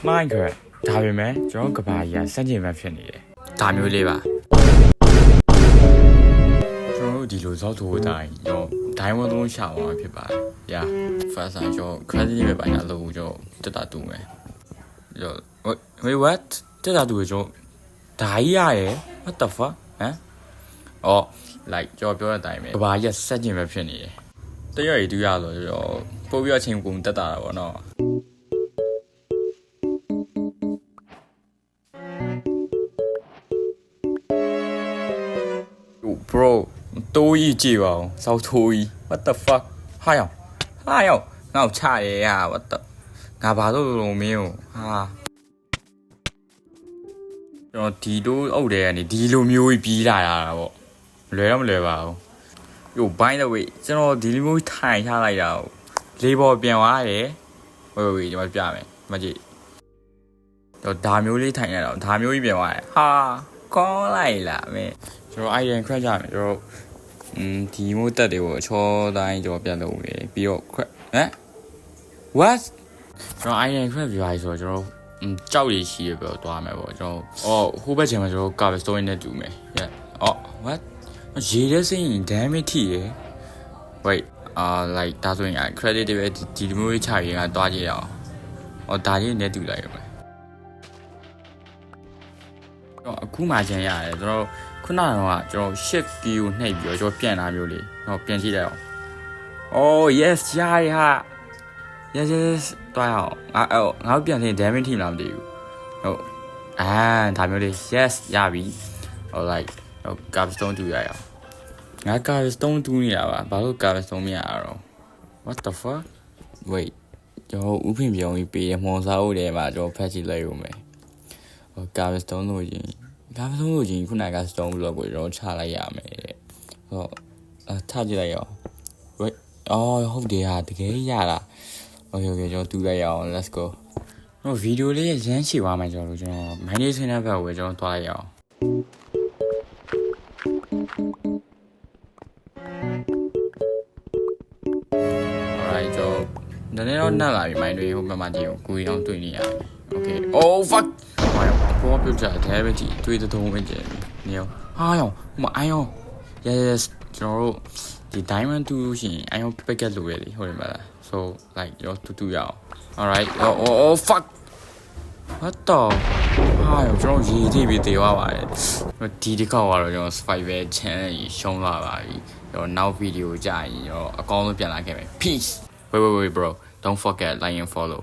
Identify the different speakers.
Speaker 1: Minecraft ဒါပေမဲ့ကျွန်တော်ကဘာကြီးကစန့်ကျင်ဘက်ဖြစ်နေတယ်ဒါမျိုးလေးပါကျွန်တော်ဒီလိုဇောက်ထိုးတိုင်းကျွန်တော်ဒိုင်းဝန်းသုံးရှာသွားမှာဖြစ်ပါတယ် Yeah first time ကျွန်တော် credit ပဲပိုင်းလာလို့ကျွန်တော်တက်တာတူမယ်ကျွန်တော် wait what တက်တာတူရကျွန်တော်ဒါကြီးရရယ် what the fuck ဟမ်အော် like ကျွန်တော်ပြောတဲ့အတိုင်းပဲကဘာကြီးကစန့်ကျင်ဘက်ဖြစ်နေတယ်တရွတ်ရီတူရလို့ကျွန်တော်ပို့ပြီးအချိန်ကုန်တက်တာပေါ့နော်bro တိုးကြီးကြည့်ပါဦးစောက်ထိုးကြီး what the fuck ဟာယောငါ့ချရဲရ what the ငါဘာလို့လုံးမင်းကိုဟာကျွန်တော်ဒီတို့အုပ်တယ်ကနေဒီလိုမျိုးကြီးပြီးလာရတာပေါ့လွယ်တော့မလွယ်ပါဘူးyo by the way ကျွန်တော်ဒီလိုမျိုးထိုင်ထားလိုက်တာလေးပေါ်ပြန်သွားတယ်ဝေးဒီမှာပြမယ်မကြည့်တော့ဒါမျိုးလေးထိုင်ရတော့ဒါမျိုးကြီးပြန်သွားတယ်ဟာကောင်းလိုက်လားမင်းကျွန်တော် iron crack ကြမယ်ကျွန်တော်ဒီမိုးတက်တွေကိုအချောတိုင်းကျွန်တော်ပြန်လုပ်နေပြီးတော့ crack ဟမ် what ကျွန်တော် iron crack ပြရဆိုတော့ကျွန်တော်ကြောက်ရည်ရှိရပြောသွားမယ်ပေါ့ကျွန်တော်ဟိုဘက်ချိန်မှာကျွန်တော် cover story နဲ့တူမယ် yeah what ရေတဲ့စိရင် damage ထိရယ် wait like ဒါဆိုရင် credit တွေပဲဒီလိုမျိုးချရင်ကတွားကြည့်ရအောင်ဒါလေးနဲ့တူလိုက်ရမယ်အခုမှကျန်ရတယ်ကျွန်တော်ခုနကတော့ကျွန်တော် shift key ကိုနှိပ်ပြီးတော့ကျွန်တော်ပြန်လာမျိုးလေးဟောပြန်ကြည့်လိုက်အောင် oh yes ရရ yes တွားအောင်ငါပြန်နေ damage ထိလားမသိဘူးဟုတ်ဒါမျိုးလေး yes ရပြီဟို like cobblestone တူရအောင်ငါ cobblestone တူနေရပါဘာလို့ cobblestone မရတော့ what the fuck wait ကျွန်တော်ဥပင်ပြောင်းပြီးပေးရမော်စားဦးတယ်မှာကျွန်တော်ဖက်ကြည့်လိုက်ရုံပဲဟို cobblestone လို့ချင်းခုနက stone block ကိုကျွန်တော်ချလိုက်ရမယ်တဲ့ဟောထကြည့်လိုက်ရအောင် wait ဟုတ်တယ်ဟာတကယ်ရတာ okay ကျွန်တော်တူလိုက်ရအောင် let's go ဟိုဗီဒီယိုလေးရမ်းချီသွားမှကျွန်တော် manage နဲ့ဘက်ကိုကျွန်တော်သွားရအောင်ဒါနဲ့တော့နှက်လာပြီမိုင်းတွေဟိုမှာကြည့်အောင်ကိုကြီးအောင်တွေ့နေရတယ် okay oh fuck ဟာဘောပြုတ်ကြတယ်ပဲကြည့်တွေ့တဲ့တုံးပဲကြည့်နေရောဟာရောမအိုင်ရော yes ကျွန်တော်တို့ဒီ diamond တူလို့ရှိရင်အိုင်ရော packet လိုရလေဟုတ်တယ်မလား so like ရောတူရအောင် alright oh fuck what the ဟာရောကျွန်တော်ရေးကြည့်ပြီးတေသွားပါတယ်ဒီတစ်ခေါက်ကတော့ကျွန်တော် survival channel ကြီးရှုံးလာပါပြီကျွန်တော်နောက် video ကြာရင်ကျွန်တော်အကောင်းဆုံးပြန်လာခဲ့မယ် peace wait bro don't forget like and follow